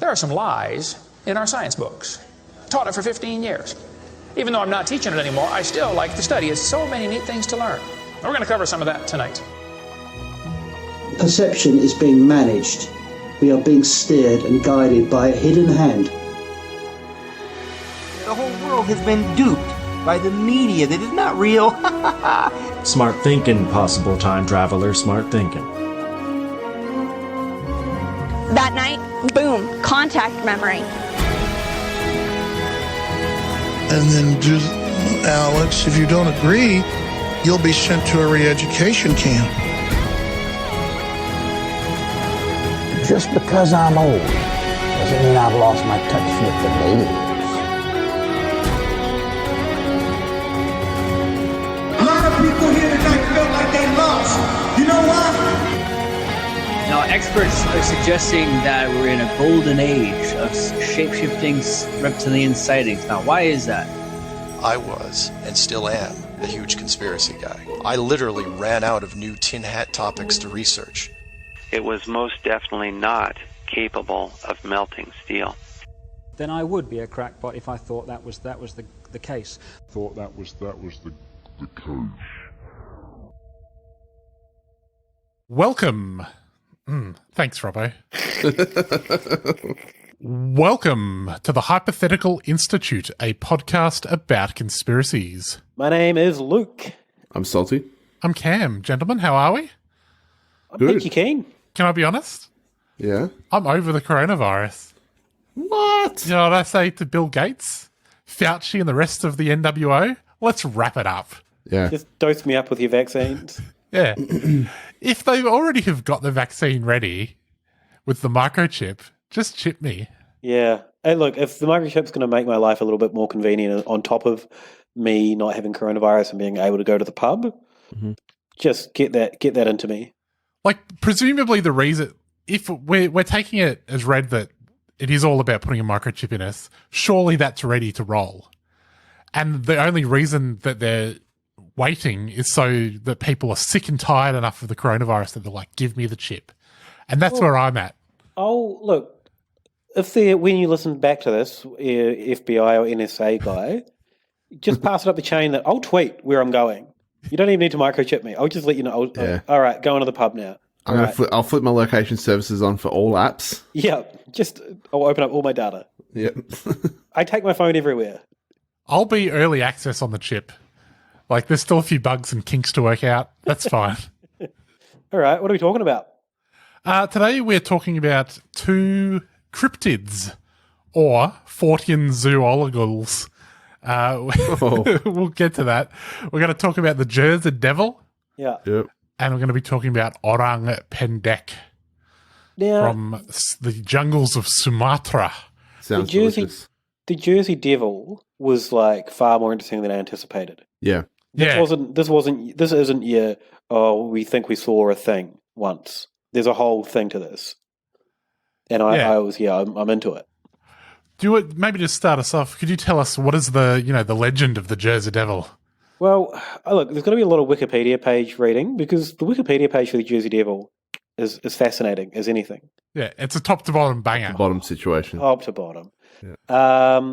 There are some lies in our science books. Taught it for 15 years. Even though I'm not teaching it anymore, I still like the study. There's so many neat things to learn. We're going to cover some of that tonight. Perception is being managed. We are being steered and guided by a hidden hand. The whole world has been duped by the media that is not real. Smart thinking, possible time traveler, smart thinking. That night, boom, contact memory. And then, Alex, if you don't agree, you'll be sent to a re-education camp. Just because I'm old doesn't mean I've lost my touch with the ladies. A lot of people here tonight felt like they lost. You know why? Now, experts are suggesting that we're in a golden age of shape-shifting reptilian sightings. Now, why is that? I was, and still am, a huge conspiracy guy. I literally ran out of new tin hat topics to research. It was most definitely not capable of melting steel. Then I would be a crackpot if I thought that was the case. Thought that was the case. Welcome. Thanks, Robbo. Welcome to the Hypothetical Institute, a podcast about conspiracies. My name is Luke. I'm Salty. I'm Cam. Gentlemen, how are we? I'm Peachy Keen. Can I be honest? Yeah. I'm over the coronavirus. What? You know what I say to Bill Gates, Fauci, and the rest of the NWO? Let's wrap it up. Yeah. Just dose me up with your vaccines. Yeah. If they already have got the vaccine ready with the microchip, just chip me. Yeah. Hey, look, if the microchip's going to make my life a little bit more convenient on top of me not having coronavirus and being able to go to the pub, just get that into me. Like, presumably the reason, if we're taking it as read that it is all about putting a microchip in us, surely that's ready to roll. And the only reason that they're waiting is so that people are sick and tired enough of the coronavirus that they're like, give me the chip. And that's where I'm at. Oh, look, when you listen back to this, FBI or NSA guy, just pass it up the chain that I'll tweet where I'm going. You don't even need to microchip me. I'll just let you know. All right, going to the pub now. I'll flip my location services on for all apps. Yeah, I'll open up all my data. Yep. I take my phone everywhere. I'll be early access on the chip. Like, there's still a few bugs and kinks to work out. That's fine. All right, what are we talking about? Today we're talking about two cryptids, or Fortean zoologals. We'll get to that. We're going to talk about the Jersey Devil. Yeah. Yep. And we're going to be talking about Orang Pendek from the jungles of Sumatra. Sounds delicious. The Jersey Devil was like far more interesting than I anticipated. Yeah. This isn't your, we think we saw a thing once. There's a whole thing to this. And I'm into it. Maybe just start us off. Could you tell us what is the legend of the Jersey Devil? Well, look, there's going to be a lot of Wikipedia page reading because the Wikipedia page for the Jersey Devil is fascinating as anything. Yeah, it's a top to bottom banger. Bottom situation. Top to bottom. Yeah.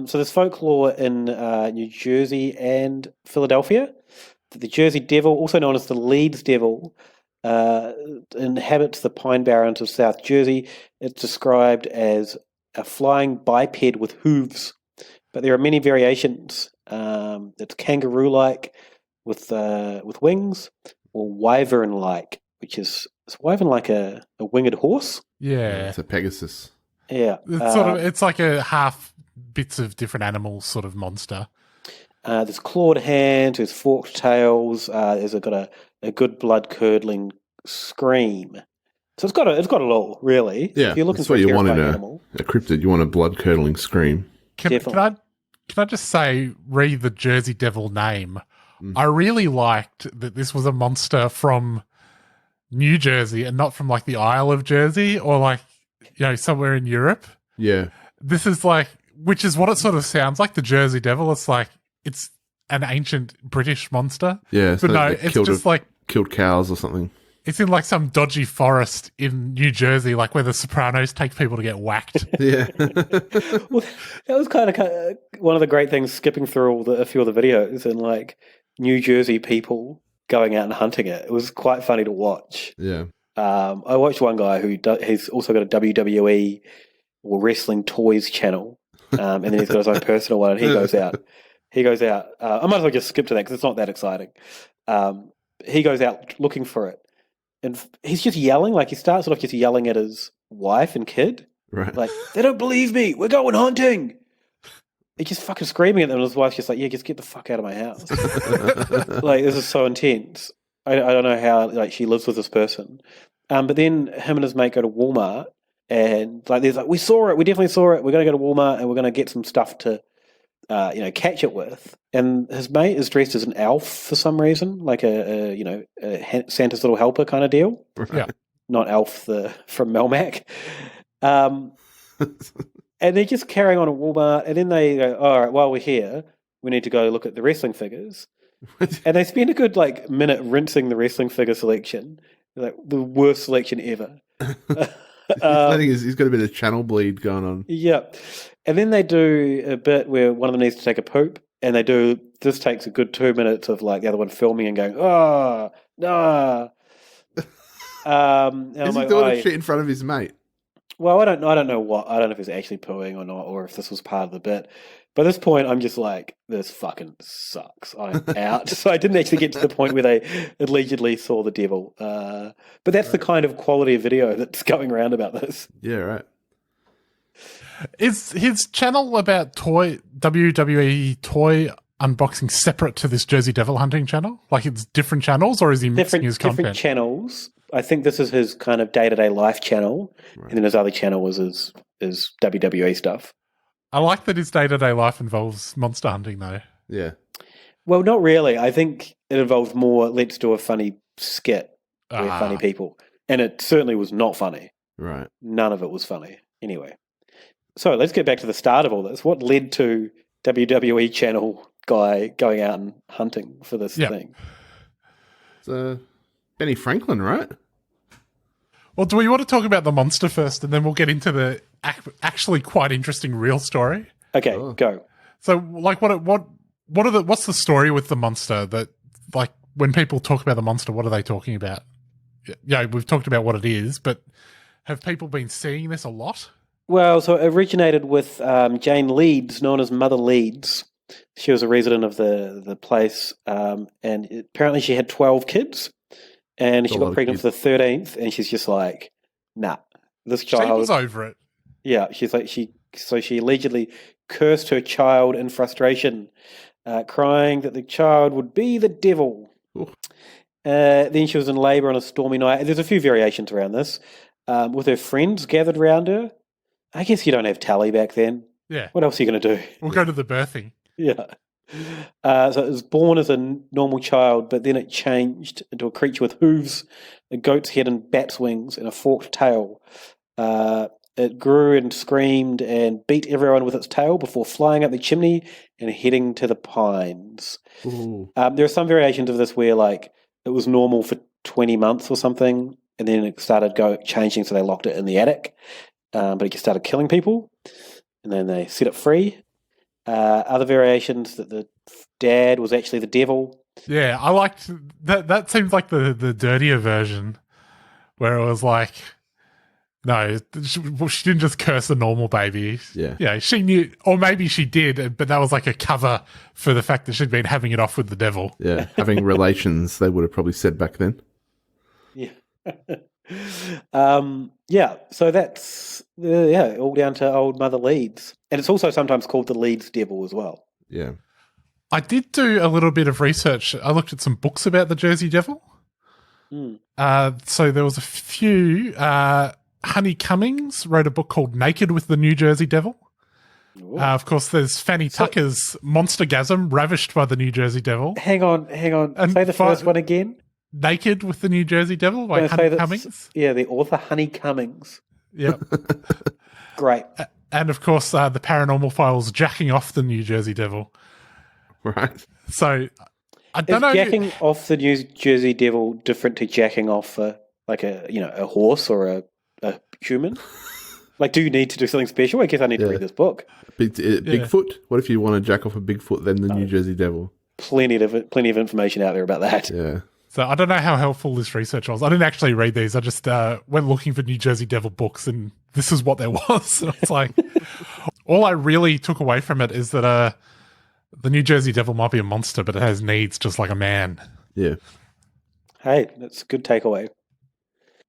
So there's folklore in New Jersey and Philadelphia. The Jersey Devil, also known as the Leeds Devil, inhabits the pine barrens of South Jersey. It's described as a flying biped with hooves, but there are many variations. It's kangaroo-like with wings, or wyvern-like, which is wyvern like a winged horse. Yeah, it's a Pegasus. Yeah, it's like a half bits of different animals sort of monster. There's clawed hands, there's forked tails. There's got a good blood-curdling scream. So it's got a lot, really. Yeah, if you're looking that's for what you want in animal. a cryptid. You want a blood-curdling scream. Can I just say, read the Jersey Devil name? I really liked that this was a monster from New Jersey and not from like the Isle of Jersey or like, somewhere in Europe. Yeah. This is like, which is what it sort of sounds like, the Jersey Devil. It's like, it's an ancient British monster. Yeah. But no, it's just like... Killed cows or something. It's in like some dodgy forest in New Jersey, like where the Sopranos take people to get whacked. Yeah. Well, that was kind of one of the great things, skipping through a few of the videos and like New Jersey people going out and hunting it. It was quite funny to watch. Yeah. I watched one guy he's also got a WWE or wrestling toys channel, and then he's got his own personal one, and he goes out. I might as well just skip to that because it's not that exciting. He goes out looking for it, and he's just yelling. Like he starts off just yelling at his wife and kid. Right. Like, they don't believe me. We're going hunting. He's just fucking screaming at them, and his wife's just like, yeah, just get the fuck out of my house. Like, this is so intense. I don't know how like she lives with this person. But then him and his mate go to Walmart, and like there's like, we saw it. We definitely saw it. We're going to go to Walmart, and we're going to get some stuff to, catch it with. And his mate is dressed as an elf for some reason, like a Santa's little helper kind of deal. Yeah. Not Elf from Melmac. And they're just carrying on at Walmart, and then they go, all right, while we're here, we need to go look at the wrestling figures. And they spend a good minute rinsing the wrestling figure selection, like the worst selection ever. He's got a bit of channel bleed going on. Yeah. And then they do a bit where one of them needs to take a poop, and this takes a good 2 minutes of like the other one filming and going, oh, nah. Is he doing shit in front of his mate? Well, I don't know if he's actually pooing or not, or if this was part of the bit. By this point, I'm just like, this fucking sucks. I'm out. So I didn't actually get to the point where they allegedly saw the devil. But that's the kind of quality of video that's going around about this. Yeah, right. Is his channel about WWE toy unboxing separate to this Jersey Devil hunting channel? Like it's different channels, or is he mixing his content? Different channels. I think this is his kind of day-to-day life channel, right. And then his other channel was his WWE stuff. I like that his day-to-day life involves monster hunting, though. Yeah. Well, not really. I think it involved more, let's do a funny skit with funny people. And it certainly was not funny. Right. None of it was funny. Anyway. So let's get back to the start of all this. What led to WWE channel guy going out and hunting for this thing? It's Benny Franklin, right? Well, do we want to talk about the monster first, and then we'll get into the actually quite interesting real story? Okay, go. So, like, what's the story with the monster? That, like, when people talk about the monster, what are they talking about? Yeah, we've talked about what it is, but have people been seeing this a lot? Well, so it originated with Jane Leeds, known as Mother Leeds. She was a resident of the place, and apparently she had 12 kids. And she got pregnant for the 13th, and she's just like, nah, this child... She was over it. Yeah, she's like, she allegedly cursed her child in frustration, crying that the child would be the devil. Then she was in labour on a stormy night. And there's a few variations around this. With her friends gathered around her. I guess you don't have tally back then. Yeah. What else are you going to do? We'll go to the birthing. Yeah. So it was born as a normal child, but then it changed into a creature with hooves, a goat's head and bat's wings, and a forked tail. It grew and screamed and beat everyone with its tail before flying up the chimney and heading to the pines. There are some variations of this where, like, it was normal for 20 months or something, and then it started changing, so they locked it in the attic. But it just started killing people, and then they set it free. Other variations that the dad was actually the devil. Yeah, I liked that. That seems like the dirtier version, where it was like, no, she didn't just curse a normal baby. Yeah, she knew, or maybe she did, but that was like a cover for the fact that she'd been having it off with the devil. Yeah, having relations, they would have probably said back then. Yeah. So that's all down to old Mother Leeds, and it's also sometimes called the Leeds Devil as well. Yeah, I did do a little bit of research. I looked at some books about the Jersey Devil. So there was a few. Honey Cummings wrote a book called "Naked with the New Jersey Devil." Of course, there's Fanny Tucker's "Monstergasm," ravished by the New Jersey Devil. Hang on. And say the first one again. Naked with the New Jersey Devil by Honey Cummings. Yeah, the author Honey Cummings. Yep. Great. And of course, the Paranormal Files jacking off the New Jersey Devil. Right. So I don't Is know. jacking off the New Jersey Devil different to jacking off like a horse or a human? Like, do you need to do something special? I guess I need to read this book. Bigfoot? What if you want to jack off a Bigfoot, then the New Jersey Devil? Plenty of information out there about that. Yeah. So I don't know how helpful this research was. I didn't actually read these. I just went looking for New Jersey Devil books, and this is what there was. And it's like, all I really took away from it is that the New Jersey Devil might be a monster, but it has needs just like a man. Yeah. Hey, that's a good takeaway.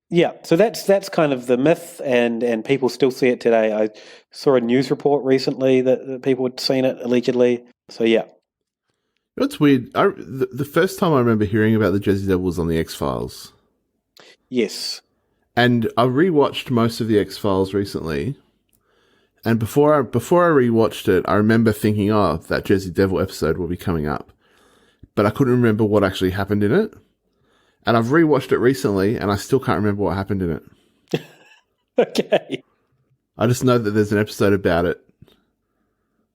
Yeah, so that's kind of the myth, and people still see it today. I saw a news report recently that people had seen it allegedly. So yeah. It's weird. The first time I remember hearing about the Jersey Devil was on the X-Files. Yes. And I rewatched most of the X-Files recently. And before I rewatched it, I remember thinking, oh, that Jersey Devil episode will be coming up. But I couldn't remember what actually happened in it. And I've rewatched it recently, and I still can't remember what happened in it. Okay. I just know that there's an episode about it.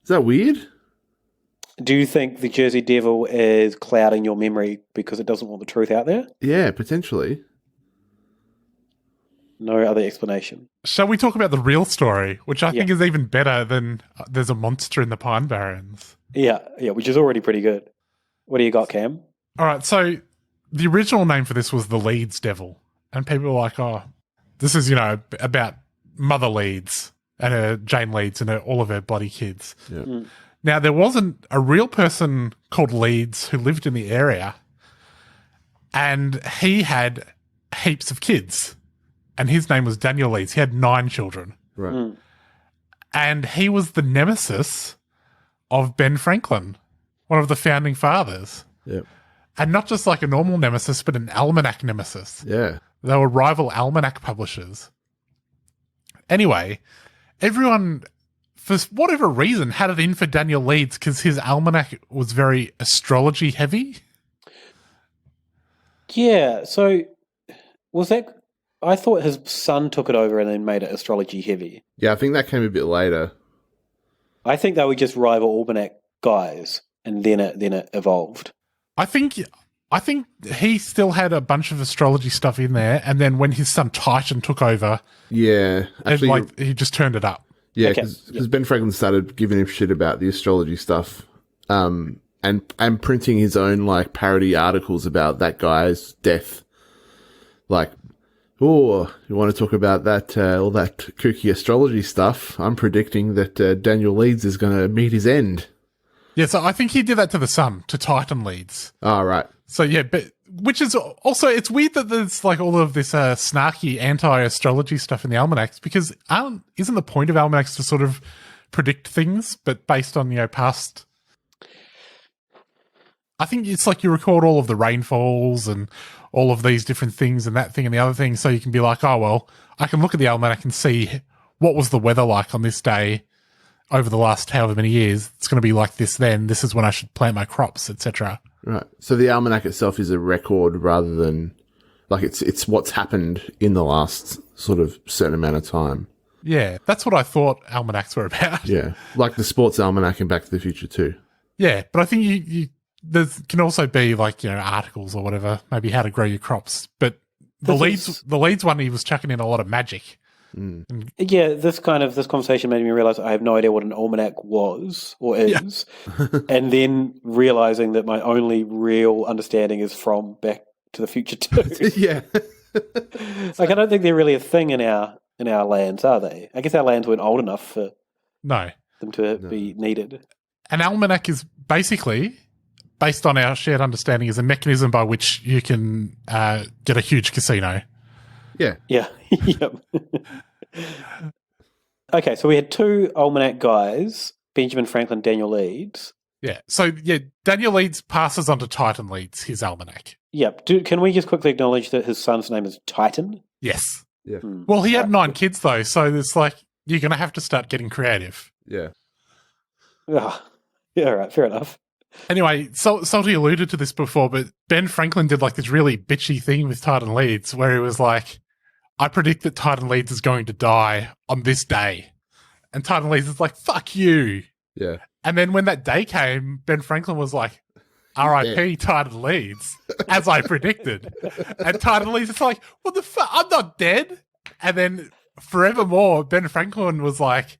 Is that weird? Do you think the Jersey Devil is clouding your memory because it doesn't want the truth out there? Yeah, potentially. No other explanation. Shall we talk about the real story, which I think is even better than there's a monster in the Pine Barrens? Yeah, which is already pretty good. What do you got, Cam? All right, so the original name for this was the Leeds Devil. And people were like, oh, this is, about Mother Leeds and Jane Leeds and all of her bloody kids. Yeah. Mm. Now, there wasn't a real person called Leeds who lived in the area, and he had heaps of kids, and his name was Daniel Leeds. He had 9 children. Right. Mm. And he was the nemesis of Ben Franklin, one of the founding fathers. Yep. And not just like a normal nemesis, but an almanac nemesis. Yeah. They were rival almanac publishers. Anyway, everyone, for whatever reason, had it in for Daniel Leeds because his almanac was very astrology heavy. Yeah, so was that... I thought his son took it over and then made it astrology heavy. Yeah, I think that came a bit later. I think they were just rival almanac guys, and then it evolved. I think he still had a bunch of astrology stuff in there, and then when his son Titan took over, actually, he just turned it up. Yeah, because Ben Franklin started giving him shit about the astrology stuff, and printing his own parody articles about that guy's death. Oh, you want to talk about that all that kooky astrology stuff? I'm predicting that Daniel Leeds is going to meet his end. Yeah, so I think he did that to the son, to Titan Leeds. Oh, right. So yeah, but which is also, it's weird that there's all of this snarky anti-astrology stuff in the almanacs, because isn't the point of almanacs to sort of predict things, but based on past? I think it's you record all of the rainfalls and all of these different things and that thing and the other thing, so you can be like, oh well, I can look at the almanac and see what was the weather like on this day over the last however many years. It's going to be like this then. This is when I should plant my crops, etc. Right. So the almanac itself is a record rather than it's what's happened in the last sort of certain amount of time. Yeah, that's what I thought almanacs were about. Yeah, like the sports almanac in Back to the Future too. Yeah, but I think there can also be articles or whatever, maybe how to grow your crops. But the Leeds one, he was chucking in a lot of magic. Mm. Yeah, this conversation made me realize I have no idea what an almanac was or is, and then realizing that my only real understanding is from Back to the Future 2. Yeah, I don't think they're really a thing in our lands, are they? I guess our lands weren't old enough for them to be needed. An almanac is basically, based on our shared understanding, is a mechanism by which you can get a huge casino. Yeah. Yeah. Yep. Okay, so we had 2 almanac guys, Benjamin Franklin, Daniel Leeds. Yeah. So, Daniel Leeds passes on to Titan Leeds, his almanac. Yep. Can we just quickly acknowledge that his son's name is Titan? Yes. Yeah. Well, he had 9 kids, though, so it's you're going to have to start getting creative. Yeah. Yeah, all right, fair enough. Anyway, Salty alluded to this before, but Ben Franklin did this really bitchy thing with Titan Leeds where he was like, I predict that Titan Leeds is going to die on this day. And Titan Leeds is like, fuck you. Yeah. And then when that day came, Ben Franklin was like, R.I.P. Titan Leeds, as I predicted. And Titan Leeds is like, what the fuck? I'm not dead. And then forevermore, Ben Franklin was like,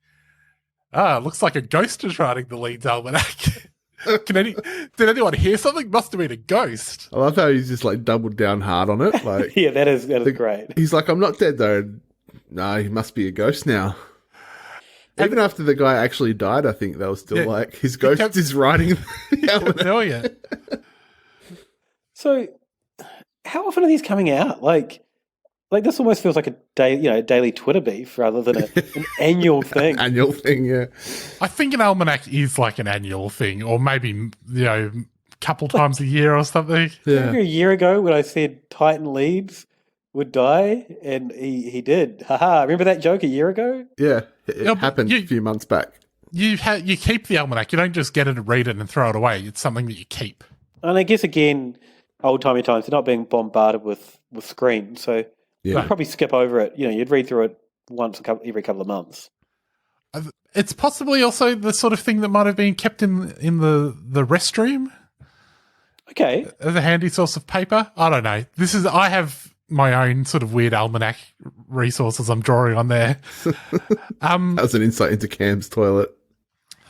looks like a ghost is writing the Leeds almanac. Did anyone hear something? Must have been a ghost. I love how he's just like doubled down hard on it. Like, yeah, that is great. He's like, I'm not dead though. No, he must be a ghost now. Even after the guy actually died, I think they were still like, his ghost is writing the almanac. So, how often are these coming out? Like this almost feels like a daily Twitter beef rather than an annual thing. Annual thing, yeah. I think an almanac is like an annual thing, or maybe a couple times a year or something. Yeah. Remember a year ago when I said Titan Leeds would die, and he did. Haha! Remember that joke a year ago? Yeah, it happened a few months back. You keep the almanac. You don't just get it and read it and throw it away. It's something that you keep. And I guess again, old-timey times, they're not being bombarded with screens, so you'd probably skip over it. You'd read through it once every couple of months. It's possibly also the sort of thing that might have been kept in the restroom. Okay, as a handy source of paper. I don't know. I have my own sort of weird almanac resources I'm drawing on there. That's an insight into Cam's toilet.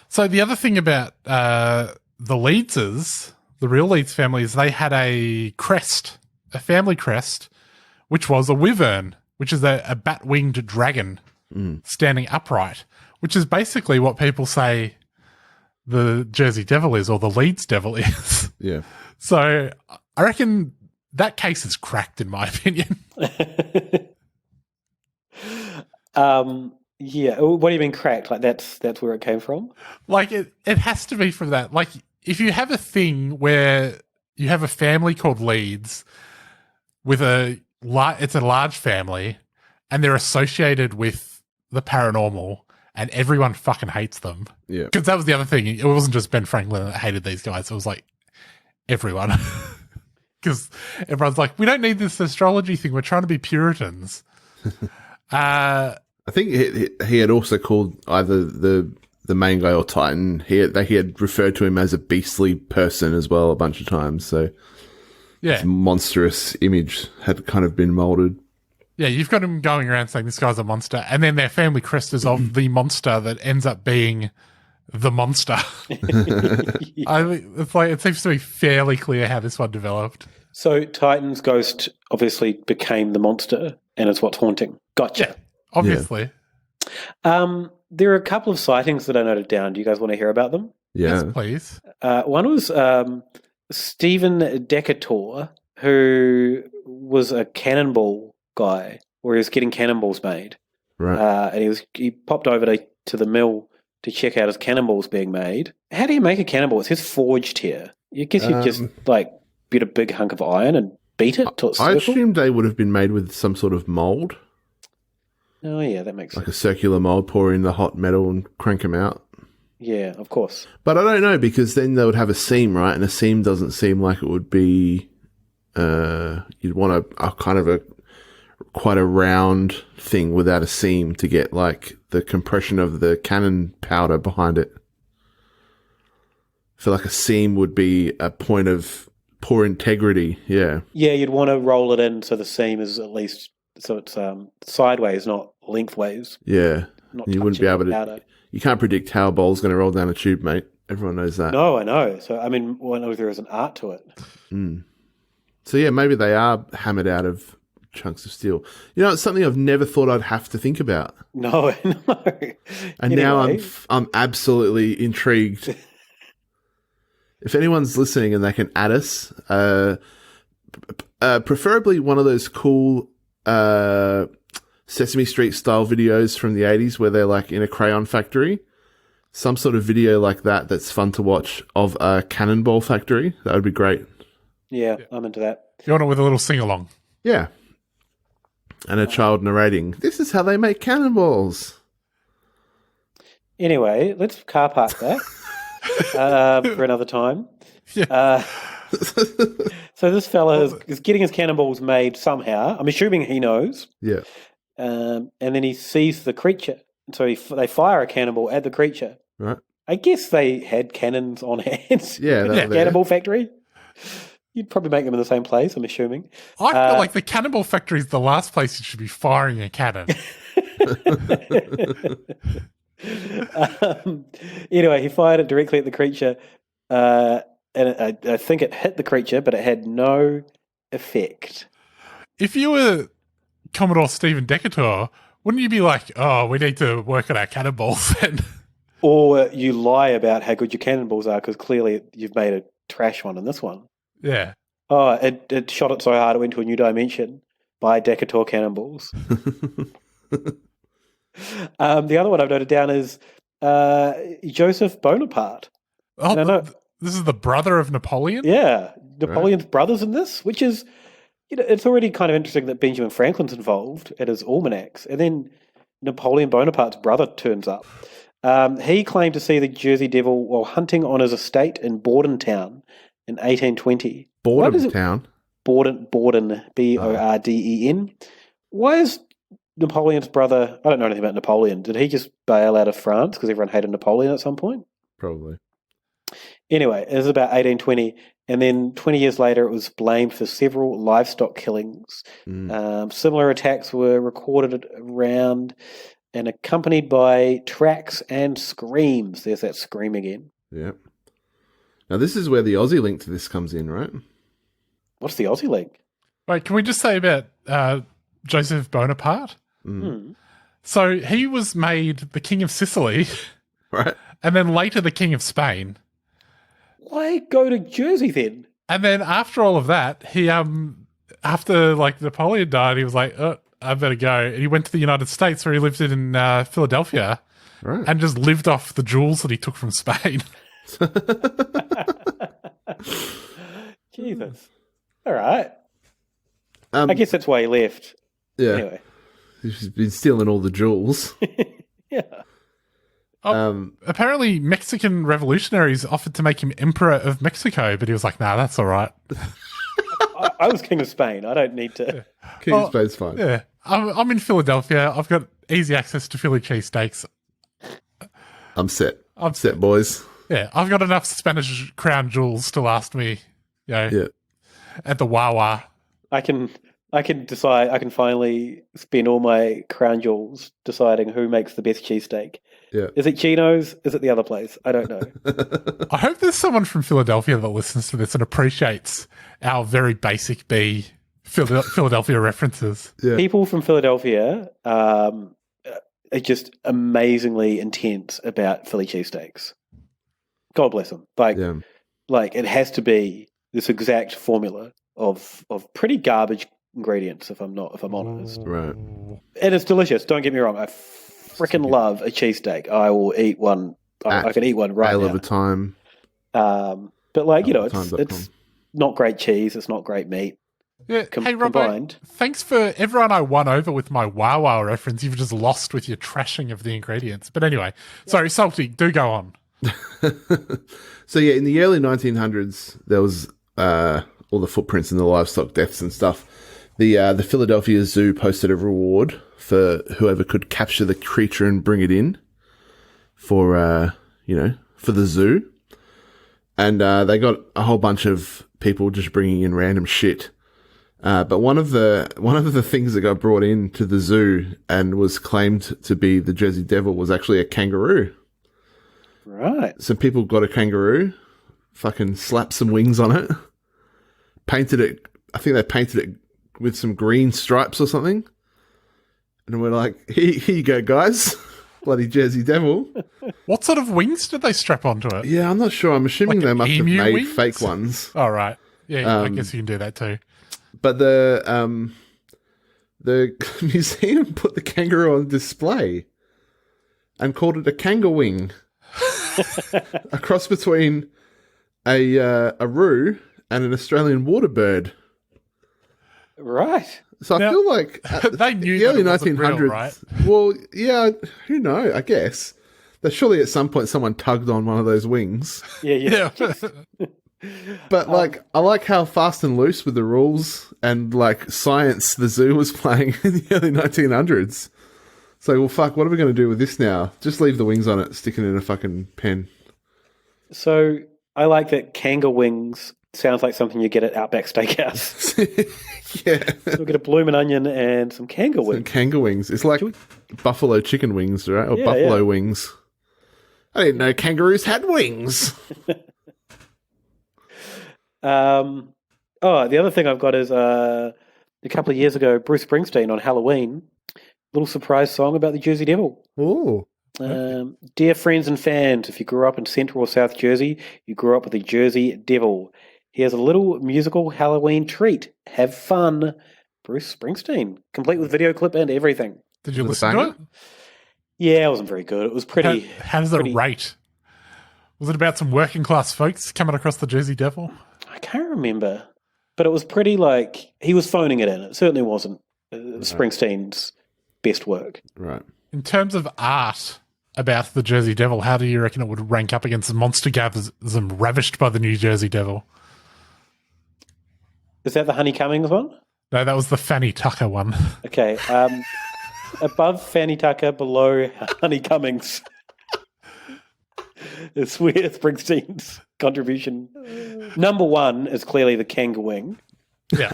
So the other thing about the Leedses, the real Leeds families, they had a crest, a family crest, which was a wyvern, which is a bat-winged dragon standing upright, which is basically what people say the Jersey Devil is, or the Leeds Devil is. Yeah. So I reckon that case is cracked, in my opinion. Yeah. What do you mean cracked? Like that's where it came from? Like it has to be from that. Like if you have a thing where you have a family called Leeds with it's a large family and they're associated with the paranormal and everyone fucking hates them. Yeah. Because that was the other thing. It wasn't just Ben Franklin that hated these guys. It was like everyone. Because everyone's like, we don't need this astrology thing. We're trying to be Puritans. I think he had also called either the main guy or Titan. He had referred to him as a beastly person as well a bunch of times. So yeah, this monstrous image had kind of been molded. Yeah, you've got him going around saying this guy's a monster, and then their family crest is of the monster that ends up being the monster. It's like it seems to be fairly clear how this one developed. So Titan's ghost obviously became the monster, and it's what's haunting. Gotcha. Yeah, obviously. Yeah. There are a couple of sightings that I noted down. Do you guys want to hear about them? Yeah, yes, please. One was Stephen Decatur, who was a cannonball guy, where he was getting cannonballs made. Right. And he popped over to the mill to check out his cannonballs being made. How do you make a cannonball? It says forged here. I guess you just get a big hunk of iron and beat it till it's I assumed they would have been made with some sort of mold. Oh yeah, that makes sense. Like a circular mold, pour in the hot metal and crank them out. Yeah, of course. But I don't know, because then they would have a seam, right? And a seam doesn't seem like it would be... you'd want a kind of quite a round thing without a seam to get like the compression of the cannon powder behind it. I feel like a seam would be a point of poor integrity. Yeah. Yeah, you'd want to roll it in so the seam is at least so it's sideways, not lengthways. Yeah. You wouldn't be able to. Powder. You can't predict how a bowl's going to roll down a tube, mate. Everyone knows that. No, I know. So I mean, I know there is an art to it. Mm. So yeah, maybe they are hammered out of chunks of steel. You know, it's something I've never thought I'd have to think about. No. And now I'm absolutely intrigued. If anyone's listening and they can add us, preferably one of those cool Sesame Street style videos from the 80s where they're like in a crayon factory. Some sort of video like that that's fun to watch of a cannonball factory. That would be great. Yeah, I'm into that. You want it with a little sing-along. Yeah. And a child narrating, this is how they make cannonballs. Anyway, let's car park that for another time. Yeah. So this fella is getting his cannonballs made somehow. I'm assuming he knows. Yeah. And then he sees the creature. So they fire a cannonball at the creature. Right. I guess they had cannons on hand. Yeah. Cannonball factory. You'd probably make them in the same place, I'm assuming. I feel like the cannibal factory is the last place you should be firing a cannon. Anyway, he fired it directly at the creature, and I think it hit the creature, but it had no effect. If you were Commodore Stephen Decatur, wouldn't you be like, oh, we need to work on our cannonballs then? Or you lie about how good your cannonballs are because clearly you've made a trash one in this one. Yeah. Oh, it shot it so hard it went to a new dimension by Decatur cannonballs. The other one I've noted down is Joseph Bonaparte. Oh, this is the brother of Napoleon? Yeah, Napoleon's brothers in this, which is, it's already kind of interesting that Benjamin Franklin's involved at his almanacs, and then Napoleon Bonaparte's brother turns up. He claimed to see the Jersey Devil while hunting on his estate in Bordentown in 1820. Bordentown? Borden, Borden. Why is Napoleon's brother... I don't know anything about Napoleon. Did he just bail out of France because everyone hated Napoleon at some point? Probably. Anyway, it was about 1820, and then 20 years later it was blamed for several livestock killings. Similar attacks were recorded around and accompanied by tracks and screams. There's that scream again. Yeah. Now this is where the Aussie link to this comes in, right? What's the Aussie link? Wait, can we just say about Joseph Bonaparte? So he was made the King of Sicily. Right. And then later the King of Spain. Why go to Jersey then? And then after all of that, he after like Napoleon died, he was like, oh, I better go. And he went to the United States where he lived in Philadelphia, right, and just lived off the jewels that he took from Spain. Jesus. All right. I guess that's why he left. Yeah. Anyway. He's been stealing all the jewels. Yeah. Apparently, Mexican revolutionaries offered to make him Emperor of Mexico, but he was like, nah, that's all right. I was King of Spain. I don't need to... King of Spain's fine. Yeah. I'm in Philadelphia. I've got easy access to Philly cheesesteaks. I'm set. Boys. Yeah, I've got enough Spanish crown jewels to last me, at the Wawa. I can decide. I can finally spend all my crown jewels deciding who makes the best cheesesteak. Yeah. Is it Chino's? Is it the other place? I don't know. I hope there's someone from Philadelphia that listens to this and appreciates our very basic B Philadelphia references. Yeah. People from Philadelphia are just amazingly intense about Philly cheesesteaks. God bless them. Like it has to be this exact formula of pretty garbage ingredients. If I'm honest, right? And it's delicious. Don't get me wrong. I freaking love a cheesesteak. I will eat one. I can eat one right now. Of a time. But it's not great cheese. It's not great meat. Yeah. Hey, Robbo, thanks for everyone I won over with my Wawa reference. You've just lost with your trashing of the ingredients. But anyway, sorry, Salty, do go on. So yeah, in the early 1900s, there was all the footprints and the livestock deaths and stuff. The Philadelphia Zoo posted a reward for whoever could capture the creature and bring it in for the zoo. And they got a whole bunch of people just bringing in random shit. But one of the things that got brought in to the zoo and was claimed to be the Jersey Devil was actually a kangaroo. Right. Some people got a kangaroo, fucking slapped some wings on it, painted it. I think they painted it with some green stripes or something. And we're like, here you go, guys. Bloody Jersey Devil. What sort of wings did they strap onto it? Yeah, I'm not sure. I'm assuming they must have made wings? fake ones. All right. Yeah, I guess you can do that too. But the museum put the kangaroo on display and called it a kangaroo wing. A cross between a roo and an Australian water bird. Right. So I feel like they knew the early that it 1900s. real, right? Well, yeah, who knows? I guess that surely at some point someone tugged on one of those wings. Yeah. But I like how fast and loose with the rules and like science the zoo was playing in the early 1900s. So, well, fuck, what are we going to do with this now? Just leave the wings on it, stick it in a fucking pen. So I like that kangaroo wings sounds like something you get at Outback Steakhouse. Yeah. We'll get a bloomin' onion and some kanga wings. Some kanga wings. It's like buffalo chicken wings, right? Or Yeah, buffalo yeah. wings. I didn't know kangaroos had wings. The other thing I've got is a couple of years ago, Bruce Springsteen on Halloween, little surprise song about the Jersey Devil. Ooh. Dear friends and fans, if you grew up in Central or South Jersey, you grew up with the Jersey Devil. Here's a little musical Halloween treat. Have fun. Bruce Springsteen, complete with video clip and everything. Did you listen to it? Yeah, it wasn't very good. It was pretty... How does it rate? Was it about some working class folks coming across the Jersey Devil? I can't remember. But it was pretty like... He was phoning it in. It certainly wasn't Springsteen's best work. Right. In terms of art about the Jersey Devil, how do you reckon it would rank up against Monster Gatherism ravished by the New Jersey Devil? Is that the Honey Cummings one? No, that was the Fanny Tucker one. Okay. Above Fanny Tucker, below Honey Cummings. It's where Springsteen's contribution. Number 1 is clearly the Kanga Wing. Yeah.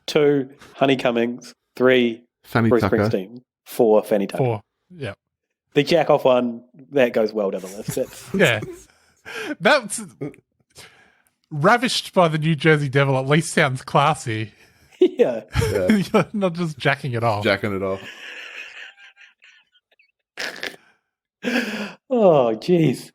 2, Honey Cummings. 3, Fanny Bruce Tucker. Springsteen. 4, Fanny Tucker. 4, yeah. The jack off one, that goes well down the list. Yeah. That's... Ravished by the New Jersey Devil at least sounds classy. Yeah. You're not just jacking it off. Jacking it off. Oh, jeez.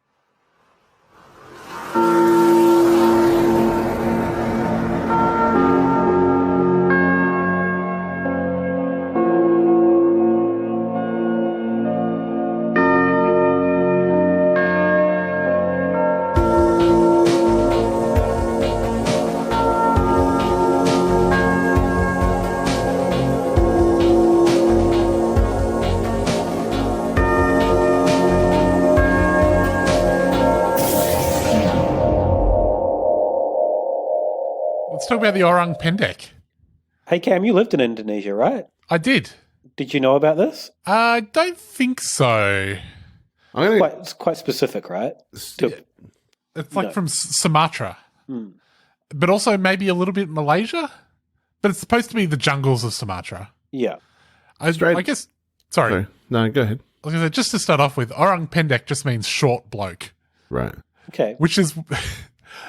Let's talk about the Orang Pendek. Hey, Cam, you lived in Indonesia, right? I did. Did you know about this? I don't think so. It's quite specific, right? It's like from Sumatra. But also maybe a little bit Malaysia. But it's supposed to be the jungles of Sumatra. Yeah. I guess... Sorry. No, go ahead. I was going to say, just to start off with, Orang Pendek just means short bloke. Right. Okay. Which is...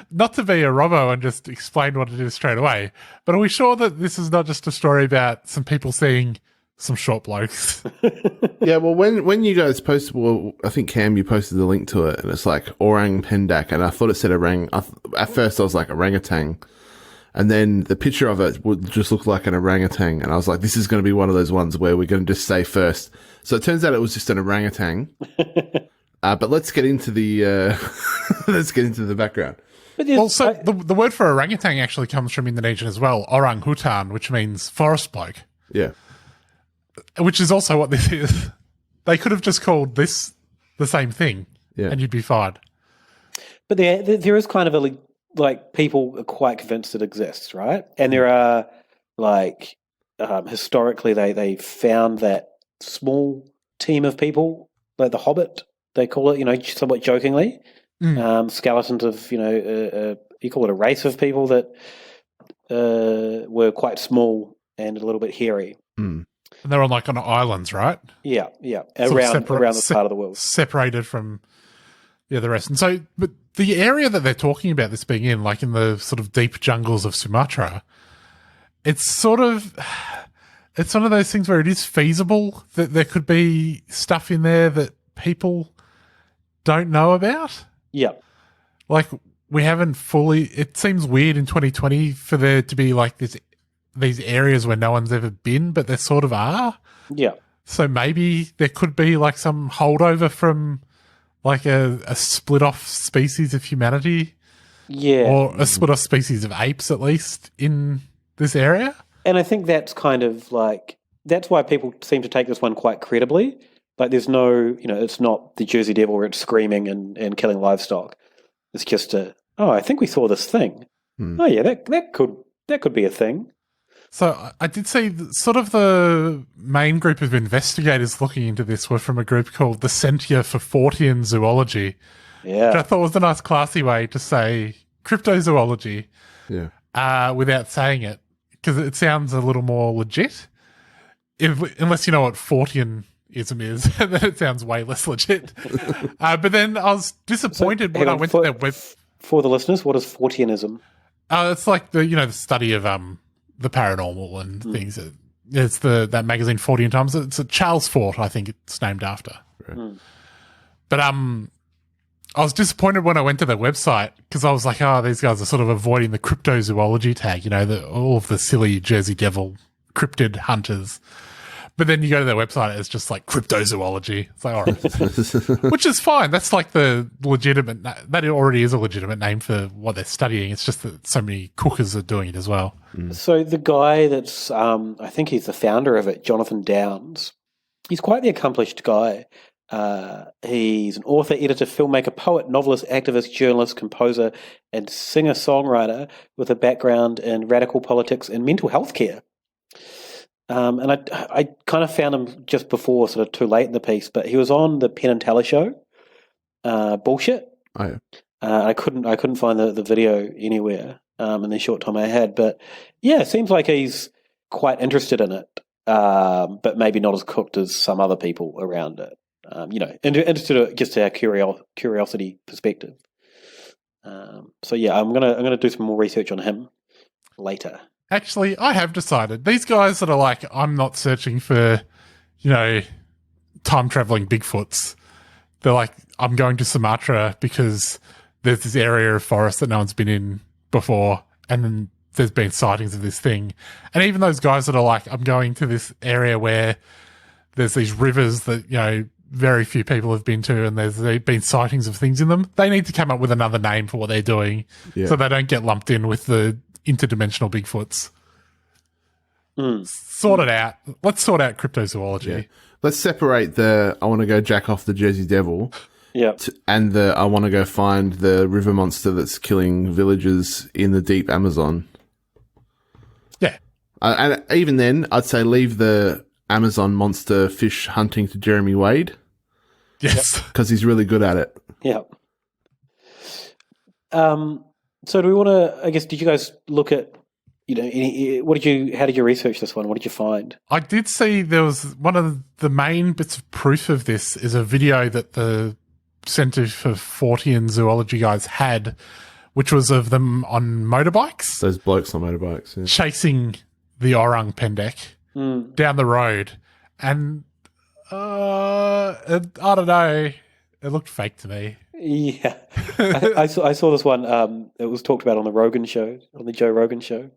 Not to be a robbo and just explain what it is straight away, but are we sure that this is not just a story about some people seeing some short blokes? Yeah, well, when you guys posted, well, I think Cam, you posted the link to it, and it's like Orang Pendek, and I thought it said at first I was like orangutan, and then the picture of it would just look like an orangutan, and I was like, this is going to be one of those ones where we're going to just say first. So it turns out it was just an orangutan. But let's get into the background. Well, so the word for orangutan actually comes from Indonesian as well, orang hutan, which means forest bloke. Yeah. Which is also what this is. They could have just called this the same thing, and you'd be fine. But there is kind of people are quite convinced it exists, right? And there are, historically they found that small team of people, like the Hobbit, they call it, somewhat jokingly, skeletons of, you call it a race of people that were quite small and a little bit hairy. And they're on islands, right? Yeah. Around this part of the world. Separated from the rest. And so, but the area that they're talking about this being in, like in the sort of deep jungles of Sumatra, it's one of those things where it is feasible that there could be stuff in there that people don't know about. Yeah. Like, we haven't fully... It seems weird in 2020 for there to be, these areas where no one's ever been, but there sort of are. Yeah. So maybe there could be, some holdover from, a split-off species of humanity. Yeah. Or a split-off species of apes, at least, in this area. And I think that's kind of that's why people seem to take this one quite credibly. There's no, it's not the Jersey Devil where it's screaming and killing livestock. It's just I think we saw this thing. Oh yeah, that could be a thing. So I did see the main group of investigators looking into this were from a group called the Centre for Fortean Zoology. Yeah. Which I thought was a nice classy way to say cryptozoology Yeah. without saying it because it sounds a little more legit. Unless you know what Forteanism is, then it sounds way less legit. But then I was disappointed when I went to their web. For the listeners, what is Forteanism? It's like the study of the paranormal and things. It's that magazine 14 Times. It's a Charles Fort, I think it's named after. Right. But I was disappointed when I went to their website because I was like, oh, these guys are sort of avoiding the cryptozoology tag, all of the silly Jersey Devil cryptid hunters. But then you go to their website, it's just like cryptozoology. It's like, all right. Which is fine. That's like the legitimate, that already is a legitimate name for what they're studying. It's just that so many cookers are doing it as well. So the guy that's, I think he's the founder of it, Jonathan Downes, he's quite the accomplished guy. He's an author, editor, filmmaker, poet, novelist, activist, journalist, composer, and singer-songwriter with a background in radical politics and mental health care. And I kind of found him just before, sort of too late in the piece, but he was on the Penn and Teller show, Bullshit. Oh, yeah. I couldn't find the video anywhere in the short time I had, but yeah, it seems like he's quite interested in it, but maybe not as cooked as some other people around it. Interested just to our curiosity perspective. So yeah, I'm gonna do some more research on him later. Actually, I have decided. These guys that are like, I'm not searching for, time-traveling Bigfoots. They're like, I'm going to Sumatra because there's this area of forest that no one's been in before, and then there's been sightings of this thing. And even those guys that are like, I'm going to this area where there's these rivers that, very few people have been to, and there's been sightings of things in them. They need to come up with another name for what they're doing so they don't get lumped in with the interdimensional Bigfoots. Sort it out. Let's sort out cryptozoology. Yeah. Let's separate I want to go jack off the Jersey Devil and I want to go find the river monster that's killing villagers in the deep Amazon. Yeah. And even then, I'd say leave the Amazon monster fish hunting to Jeremy Wade. Yes. Because he's really good at it. Yeah. So do we want to, I guess, did you guys look at, how did you research this one? What did you find? I did see there was one of the main bits of proof of this is a video that the Centre for Fortean Zoology guys had, which was of them on motorbikes. Those blokes on motorbikes. Yeah. Chasing the Orang Pendek down the road. And I don't know, it looked fake to me. Yeah, I saw this one. It was talked about on the Joe Rogan show,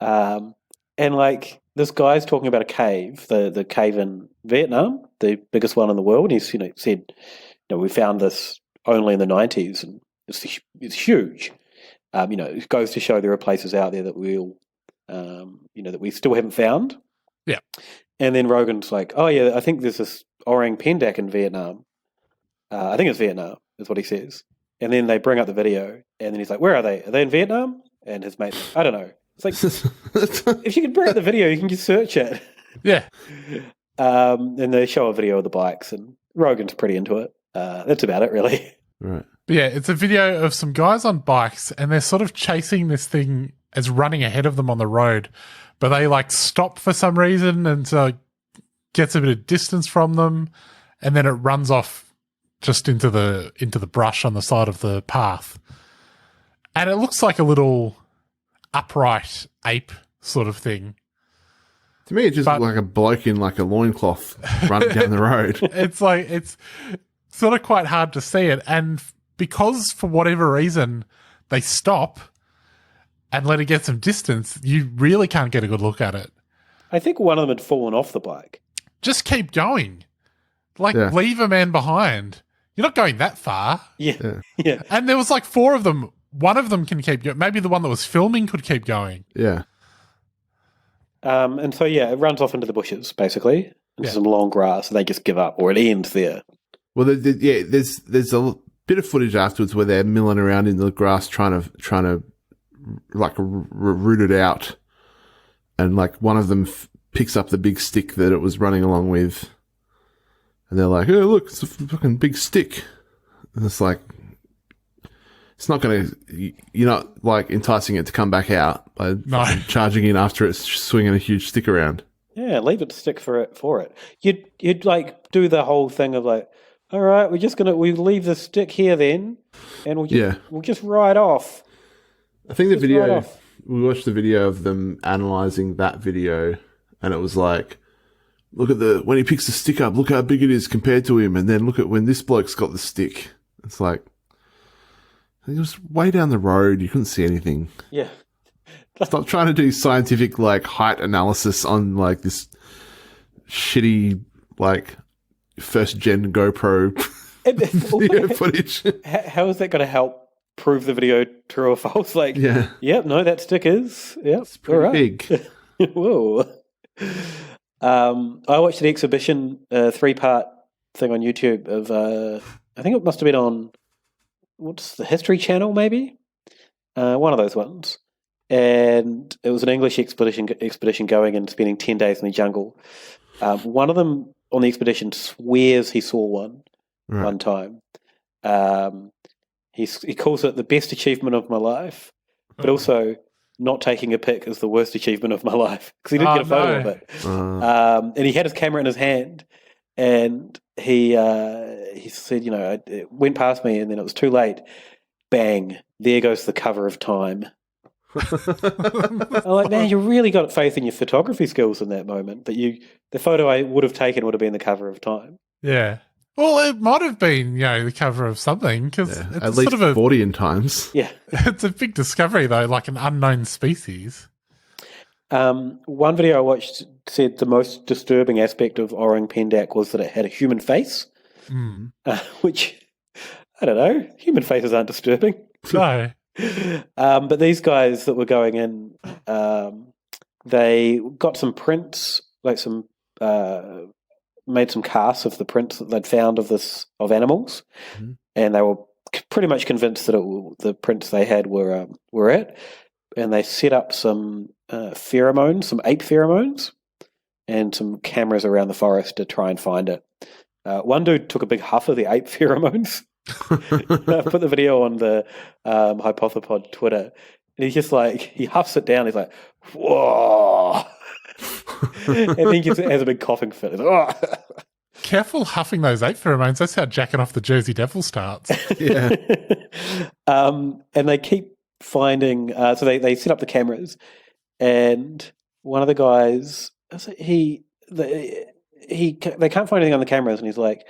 and like this guy's talking about a cave, the cave in Vietnam, the biggest one in the world. And he's said, we found this only in the 90s, and it's huge. It goes to show there are places out there that that we still haven't found. Yeah, and then Rogan's like, oh yeah, I think there's this Orang Pendek in Vietnam. I think it's Vietnam, is what he says. And then they bring up the video, and then he's like, where are they? Are they in Vietnam? And his mate, I don't know. It's like, if you can bring up the video, you can just search it. Yeah. And they show a video of the bikes, and Rogan's pretty into it. That's about it, really. Right. But yeah, it's a video of some guys on bikes, and they're sort of chasing this thing as running ahead of them on the road. But they, stop for some reason, and so it gets a bit of distance from them, and then it runs off just into the brush on the side of the path. And it looks like a little upright ape sort of thing. To me, it just looked like a bloke in a loincloth running down the road. It's sort of quite hard to see it. And because for whatever reason they stop and let it get some distance, you really can't get a good look at it. I think one of them had fallen off the bike. Just keep going. Leave a man behind. You're not going that far. Yeah. And there was 4 of them. One of them can keep going. Maybe the one that was filming could keep going. Yeah. And so, it runs off into the bushes, basically, into some long grass, and they just give up, or it ends there. Well, there's a bit of footage afterwards where they're milling around in the grass trying to root it out. And, one of them picks up the big stick that it was running along with. And they're like, oh, look, it's a fucking big stick. And it's like, It's not going to, you're not like enticing it to come back out by charging in after it's swinging a huge stick around. Yeah, leave it to stick for it. You'd like do the whole thing of like, all right, we leave the stick here then, and we'll just ride off. I think we watched the video of them analyzing that video, and it was like, look at when he picks the stick up, look how big it is compared to him, and then look at when this bloke's got the stick. It's like, it was way down the road, you couldn't see anything. Yeah. Stop trying to do scientific like height analysis on like this shitty like first gen GoPro video footage. How is that going to help prove the video true or false? Like, yep, no, that stick is it's pretty big. Whoa. I watched an exhibition, 3-part thing on YouTube of I think it must have been on what's the History Channel, maybe one of those ones. And it was an English expedition going and spending 10 days in the jungle. One of them on the expedition swears he saw one time. He calls it the best achievement of my life, but also not taking a pic is the worst achievement of my life because he didn't get a photo of it. And he had his camera in his hand, and he said, it went past me, and then it was too late. Bang! There goes the cover of Time. I'm like, man, you really got faith in your photography skills in that moment. But the photo I would have taken would have been the cover of Time. Yeah. Well, it might have been, the cover of something because it's at least sort of 40 in Times. Yeah. It's a big discovery though, like an unknown species. One video I watched said the most disturbing aspect of Orang Pendek was that it had a human face, which I don't know. Human faces aren't disturbing. No. But these guys that were going in, they got some prints, like made some casts of the prints that they'd found of animals, and they were pretty much convinced that the prints they had were it. And they set up some pheromones, some ape pheromones, and some cameras around the forest to try and find it. One dude took a big huff of the ape pheromones. I put the video on the Hypothepod Twitter, and he's just like, he huffs it down. He's like, whoa. And then he just has a big coughing fit. He's like, oh. Careful huffing those ape pheromones. That's how jacking off the Jersey Devil starts. Yeah. And they keep finding, so they set up the cameras, and one of the guys, they can't find anything on the cameras, and he's like,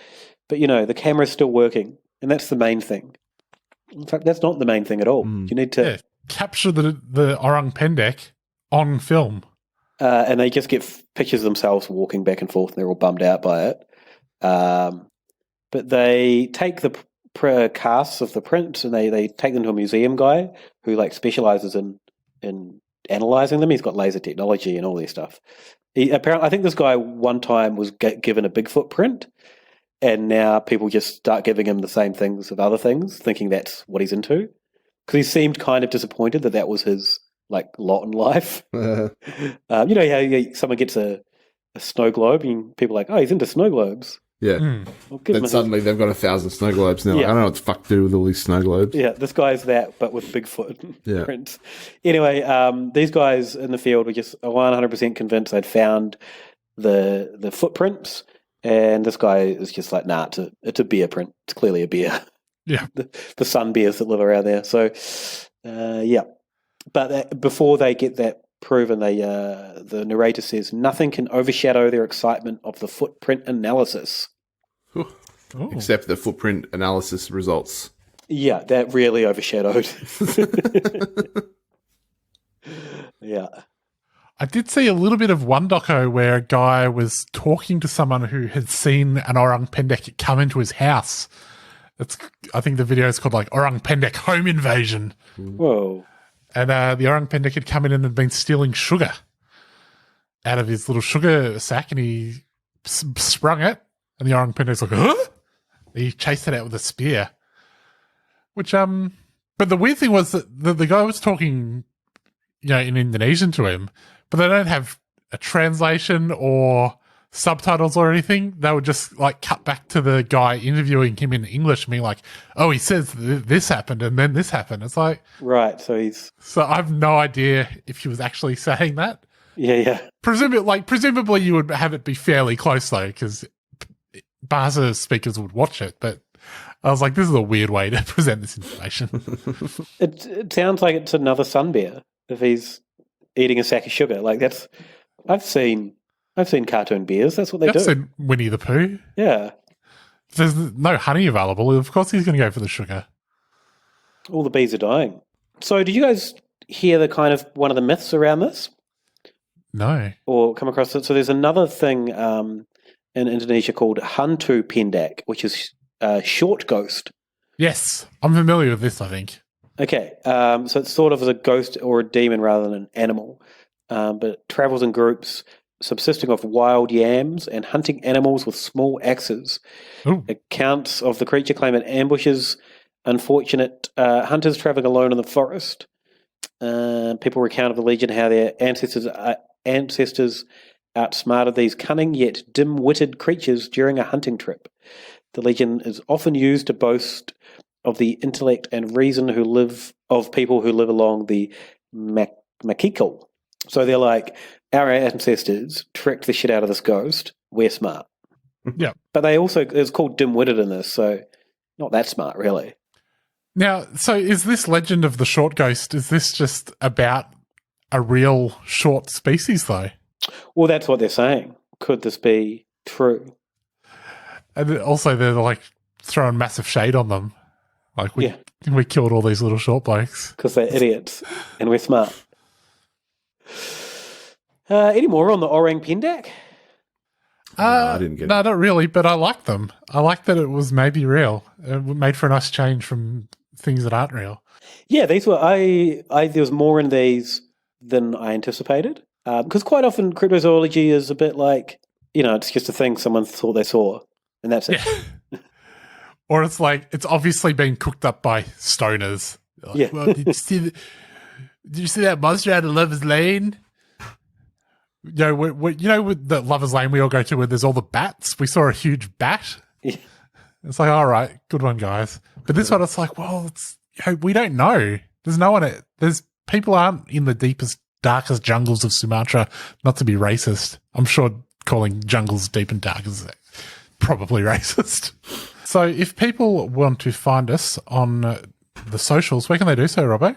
but the camera's still working. And that's the main thing. In fact, that's not the main thing at all. You need to capture the Orang Pendek on film. And they just get pictures of themselves walking back and forth, and they're all bummed out by it. But they take the casts of the prints, and they take them to a museum guy who specializes in analyzing them. He's got laser technology and all this stuff. I think this guy one time was given a Bigfoot print. And now people just start giving him the same things of other things, thinking that's what he's into. Because he seemed kind of disappointed that was his lot in life. How someone gets a snow globe, and people are like, oh, he's into snow globes. Yeah. Well, then suddenly they've got 1,000 snow globes now. I don't know what the fuck to do with all these snow globes. Yeah, this guy's that, but with Bigfoot prints. Anyway, these guys in the field were just 100% convinced they'd found the footprints. And this guy is just like, nah, it's a bear print. It's clearly a bear. Yeah. The sun bears that live around there. So, yeah. But before they get that proven, the narrator says, nothing can overshadow their excitement of the footprint analysis. Except the footprint analysis results. Yeah, that really overshadowed. Yeah. I did see a little bit of one doco where a guy was talking to someone who had seen an Orang Pendek come into his house. I think the video is called Orang Pendek Home Invasion. Whoa. And the Orang Pendek had come in and had been stealing sugar out of his little sugar sack, and he sprung it, and the Orang Pendek's like, huh? He chased it out with a spear. Which, but the weird thing was that the guy was talking, in Indonesian to him, but they don't have a translation or subtitles or anything. They would just like cut back to the guy interviewing him in English and being like, oh, he says this happened and then this happened. It's like, right. So I have no idea if he was actually saying that. Yeah. Presumably you would have it be fairly close though, because Bahasa speakers would watch it, but I was like, this is a weird way to present this information. It sounds like it's another sun bear if he's eating a sack of sugar. Like that's, I've seen cartoon bears. That's what they do. I've seen Winnie the Pooh. Yeah. If there's no honey available, of course he's going to go for the sugar. All the bees are dying. So did you guys hear the kind of one of the myths around this? No. Or come across it? So there's another thing in Indonesia called hantu pendek, which is short ghost. Yes, I'm familiar with this, I think. Okay, so it's sort of a ghost or a demon rather than an animal, but it travels in groups subsisting of wild yams and hunting animals with small axes. Ooh. Accounts of the creature claim it ambushes unfortunate hunters traveling alone in the forest. People recount of the legend how their ancestors outsmarted these cunning yet dim-witted creatures during a hunting trip. The legend is often used to boast of the intellect and reason of people who live along the Makikal. So they're like, our ancestors tricked the shit out of this ghost. We're smart. Yeah. But it's called dim-witted in this, so not that smart, really. Now, so is this legend of the short ghost, is this just about a real short species, though? Well, that's what they're saying. Could this be true? And also they're like throwing massive shade on them. Like we killed all these little short blokes. Because they're idiots and we're smart. Any more on the Orang Pendek? No, I didn't get it. No, not really, but I like them. I like that it was maybe real. It made for a nice change from things that aren't real. Yeah, these were there was more in these than I anticipated. Because quite often cryptozoology is a bit like, it's just a thing someone thought they saw. And that's it. Yeah. Or it's like, it's obviously been cooked up by stoners. Like, yeah. Well, did you see that monster out of Lover's Lane? With the Lover's Lane we all go to where there's all the bats? We saw a huge bat. Yeah. It's like, all right, good one, guys. But this one, it's like, well, we don't know. There's no one. People aren't in the deepest, darkest jungles of Sumatra. Not to be racist. I'm sure calling jungles deep and dark is probably racist. So if people want to find us on the socials, where can they do so, Robbo?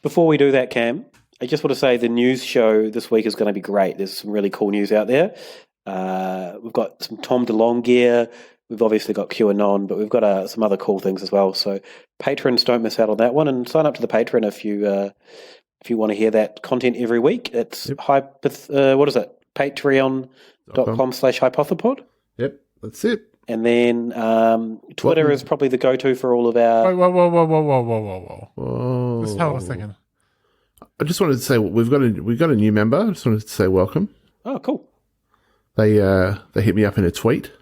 Before we do that, Cam, I just want to say the news show this week is going to be great. There's some really cool news out there. We've got some Tom DeLonge gear. We've obviously got QAnon, but we've got some other cool things as well. So patrons, don't miss out on that one, and sign up to the Patreon if you want to hear that content every week. It's what is it? Patreon.com/hypothepod. Yep, that's it. And then Twitter is probably the go-to for all of our... Whoa. Just hold on a second. I just wanted to say we've got a new member. I just wanted to say welcome. Oh, cool. They hit me up in a tweet.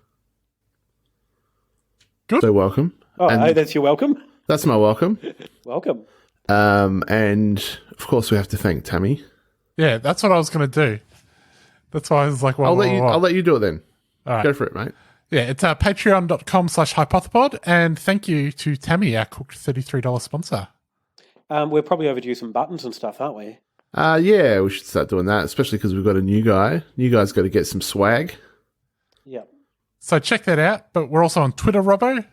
Good. So welcome. Oh, that's your welcome? That's my welcome. Welcome. And of course we have to thank Tammy. Yeah, that's what I was going to do. That's why I was like, I'll let you do it then. All right. Go for it, mate. Yeah, it's patreon.com/hypothepod, and thank you to Tammy, our cooked $33 sponsor. We're probably overdue some buttons and stuff, aren't we? Yeah, we should start doing that, especially because we've got a new guy. New guy's got to get some swag. Yeah. So check that out, but we're also on Twitter, Robbo.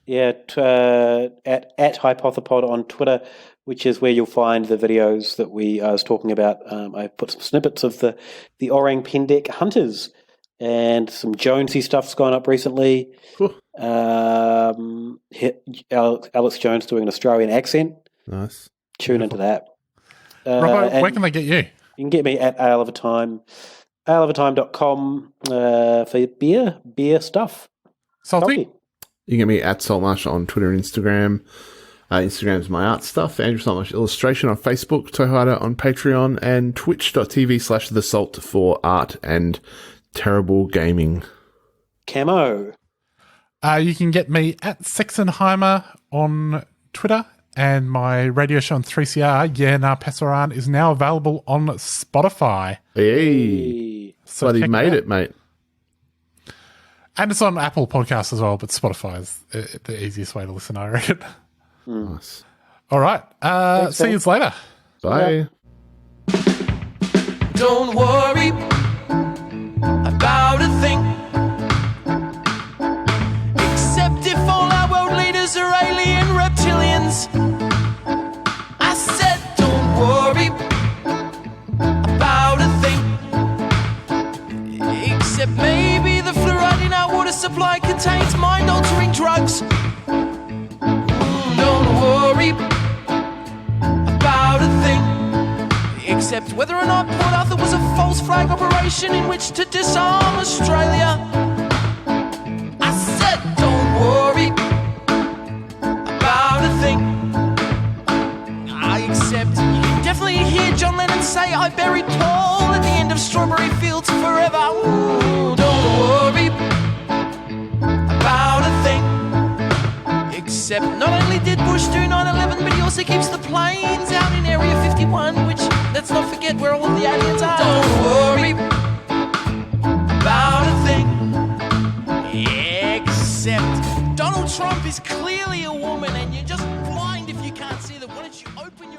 Yeah, at Hypothepod on Twitter, which is where you'll find the videos that I was talking about. I put some snippets of the Orang Pendek hunters, and some Jonesy stuff's gone up recently. Cool. Alex Jones doing an Australian accent. Nice. Tune into that. Robbo, where can they get you? You can get me at Ale of a Time, aleofatime.com for beer stuff. Salty? You can get me at Saltmarsh on Twitter and Instagram. Instagram's my art stuff. Andrew Saltmarsh Illustration on Facebook. Tohada on Patreon. And twitch.tv/thesalt for art and terrible gaming. Camo. You can get me at Sexenheimer on Twitter. And my radio show on 3CR, Pasaran, is now available on Spotify. Hey. So bloody made it, mate. And it's on Apple Podcasts as well, but Spotify is the easiest way to listen, I reckon. Nice. All right. Thanks, see you later. Bye. Don't worry about a thing, except if all our world leaders are alien reptilians. I said don't worry about a thing, except maybe the fluoride in our water supply contains mind-altering drugs. Don't worry about a thing, except whether or not Port Arthur was a false flag operation in which to disarm Australia. I said don't worry about a thing. I accept you can definitely hear John Lennon say I buried Paul at the end of Strawberry Fields Forever. Ooh, don't worry about a thing, except not only did Bush do 9/11, but he also keeps the planes out in Area 51, which, let's not forget where all of the aliens are. Don't worry about a thing, except Donald Trump is clearly a woman and you're just blind if you can't see that. Why don't you open your